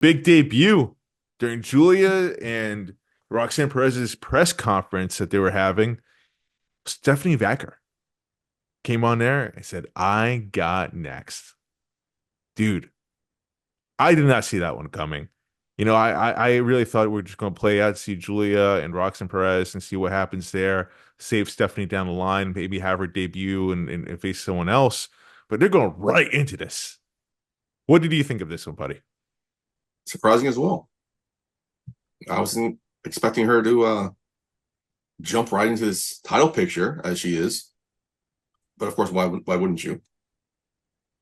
big debut during Julia and Roxanne Perez's press conference that they were having. Stephanie Vaquer came on there and said, I got next. Dude, I did not see that one coming. I really thought we were just going to play out, see Julia and Roxanne Perez and see what happens there, save Stephanie down the line, maybe have her debut and face someone else. But they're going right into this. What did you think of this one, buddy? Surprising as well. I wasn't expecting her to jump right into this title picture as she is, but of course, why wouldn't you?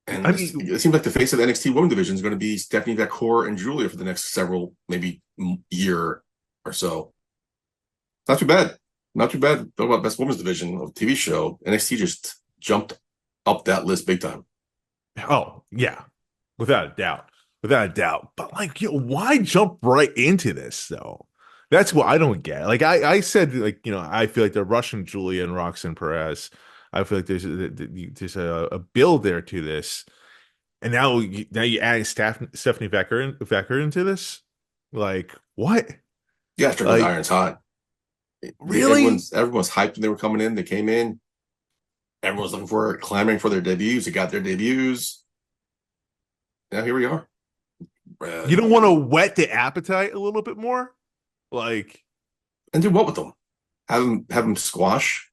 I And mean, it seems like the face of the NXT Women Division is going to be Stephanie Vaquer and Julia for the next several, maybe year or so. Not too bad. Not too bad. Talk about best women's division of TV show. NXT just jumped up that list big time. oh, yeah, without a doubt. Without a doubt. But like, why jump right into this though? That's what I don't get. Like I said, like, I feel like they're rushing Julia and Roxanne Perez. I feel like there's a build there to this. And now you add Stephanie Vaquer into this? Like, what? Yeah, Strickland's Like, Iron's hot. really? Everyone's hyped when they were coming in. They came in. Everyone was looking for clamoring for their debuts. They got their debuts. Now here we are. Uh, You don't want to whet the appetite a little bit more? Like, and do what with them? Have them squash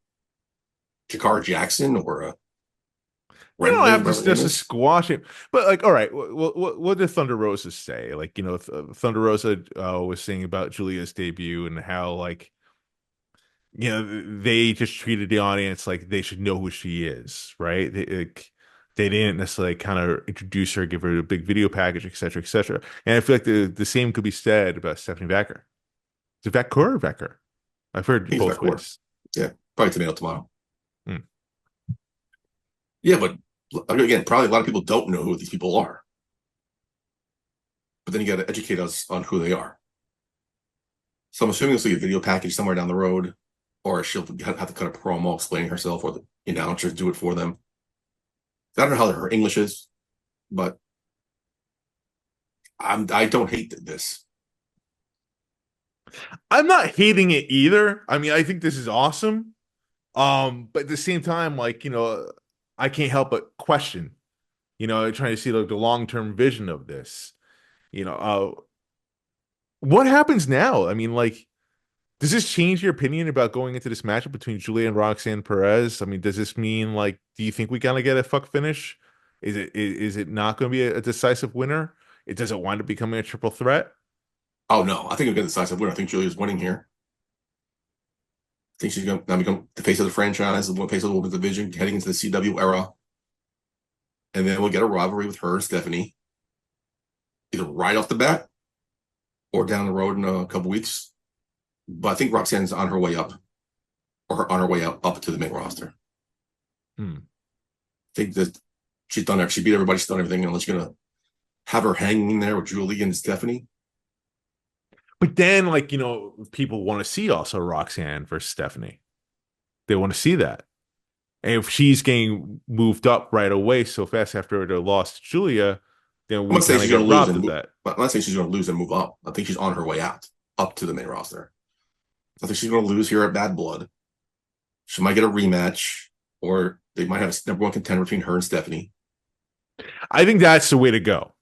Jakar Jackson or you don't Wembley, have to whatever the name just to is. squash it. But like, all right, what did Thunder Rosa say? Like, Thunder Rosa was saying about Julia's debut and how like, they just treated the audience like they should know who she is, right? They didn't necessarily kind of introduce her, give her a big video package, et cetera, et cetera. And I feel like the same could be said about Stephanie Vaquer. Is it Vaquer or Vaquer? I've heard He's both Vaquer. ways. Yeah, probably tomato. Hmm. Yeah, but again, probably a lot of people don't know who these people are. But then you got to educate us on who they are. So I'm assuming this will be a video package somewhere down the road, or she'll have to cut a promo explaining herself, or the announcers do it for them. I don't know how her English is, but I don't hate this. I'm not hating it either. I mean, I think this is awesome. But at the same time, like, I can't help but question, trying to see like the long-term vision of this. What happens now? I mean, like, does this change your opinion about going into this matchup between Julia and Roxanne Perez? I mean, does this mean like, do you think we gotta get a fuck finish? Is it not going to be a decisive winner? It doesn't wind up becoming a triple threat. Oh no, I think we'll get the decisive winner. I think Julia's winning here. I think she's going to now become the face of the franchise, the face of the women's division, heading into the CW era. And then we'll get a rivalry with her and Stephanie, either right off the bat or down the road in a couple weeks. But I think Roxanne's on her way up, or on her way up to the main roster. Hmm. I think that she's done it. She beat everybody. She's done everything. Unless you're gonna have her hanging there with Julie and Stephanie. But then, like, people want to see also Roxanne versus Stephanie. They want to see that. And if she's getting moved up right away so fast after the loss to Julia, then I'm we not saying kind of she's get gonna lose robbed and of move. that. I'm not saying she's gonna lose and move up. I think she's on her way out, up to the main roster. I think she's gonna lose here at Bad Blood. She might get a rematch, or they might have a number one contender between her and Stephanie. I think that's the way to go.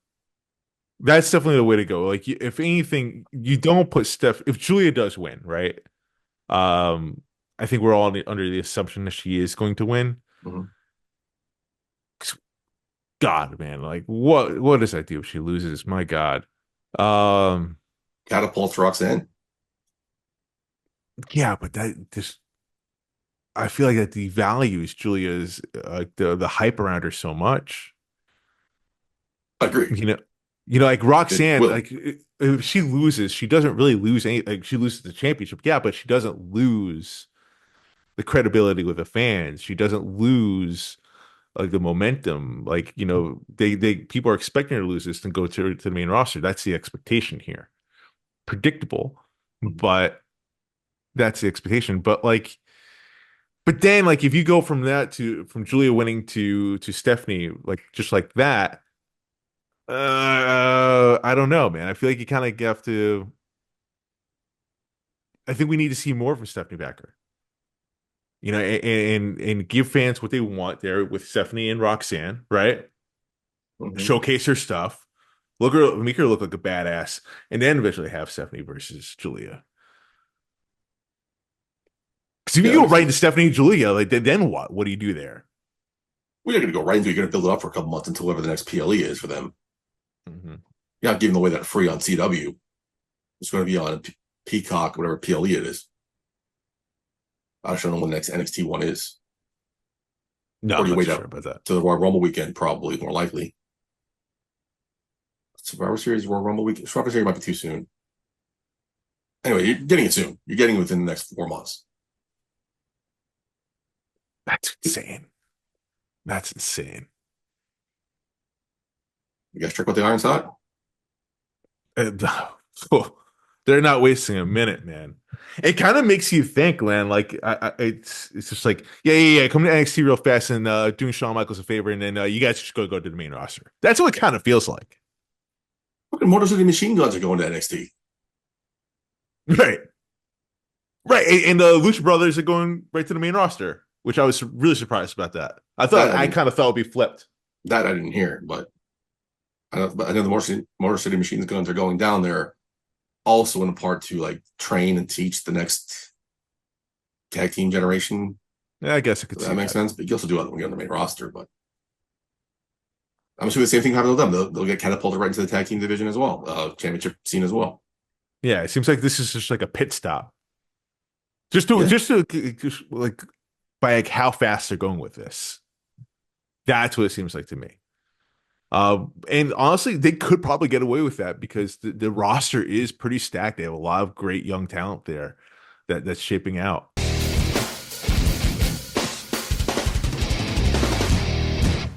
That's definitely the way to go. Like, if anything, you don't put Steph. If Julia does win, right? Um, I think we're all under the assumption that she is going to win. Mm-hmm. God, man, like what does that do if she loses? My God. Um, Catapults Roxanne. yeah, but that just I feel like that devalues Julia's like the hype around her so much. Agree. You know, like It Roxanne, will. like if she loses, she doesn't really lose any. Like she loses the championship, yeah, but she doesn't lose the credibility with the fans. She doesn't lose like the momentum. Like they people are expecting her to lose this and go to the main roster. That's the expectation here. Predictable, but that's the expectation. But then like if you go from Julia winning to Stephanie like just like that, I don't know, man. I feel like you kind of have to. I think we need to see more from Stephanie Vaquer. And give fans what they want there with Stephanie and Roxanne, right? Mhm. Showcase her stuff. Make her look like a badass, and then eventually have Stephanie versus Julia. Because if Yeah, you that go makes right into sense. Stephanie and Julia, like then what? What do you do there? We're not going to go right into it. You're going to build it up for a couple months until whatever the next PLE is for them. Hmm. You're not giving away that free on CW. It's going to be on Peacock, whatever PLE it is. I don't know when the next NXT one is. No, Or I'm do you not wait too sure out about that. to the Royal Rumble weekend? Probably more likely. Survivor Series, Royal Rumble weekend. Survivor Series might be too soon. Anyway, you're getting it soon. You're getting it within the next 4 months. That's insane. That's insane. You guys check with the Iron Side? And, oh, they're not wasting a minute, man. It kind of makes you think, man. Like it's just like, yeah. Come to NXT real fast and doing Shawn Michaels a favor, and then you guys just go to the main roster. That's what it kind of feels like, Fucking Motor City Machine Guns are going to NXT. right? Right, and the Lucha Brothers are going right to the main roster, which I was really surprised about that. That I I didn't. kind of thought it'd be flipped. That I didn't hear, but I know the Motor City Machine Guns are going down there also in part to like train and teach the next tag team generation. Yeah, I guess I could If see that makes that. sense. But you also do it when you're on the main roster. But I'm assuming the same thing happens with them. They'll get catapulted right into the tag team division as well, championship scene as well. Yeah, it seems like this is just like a pit stop, Yeah, just like by like how fast they're going with this. That's what it seems like to me. And honestly, they could probably get away with that because the roster is pretty stacked. They have a lot of great young talent there that's shaping out.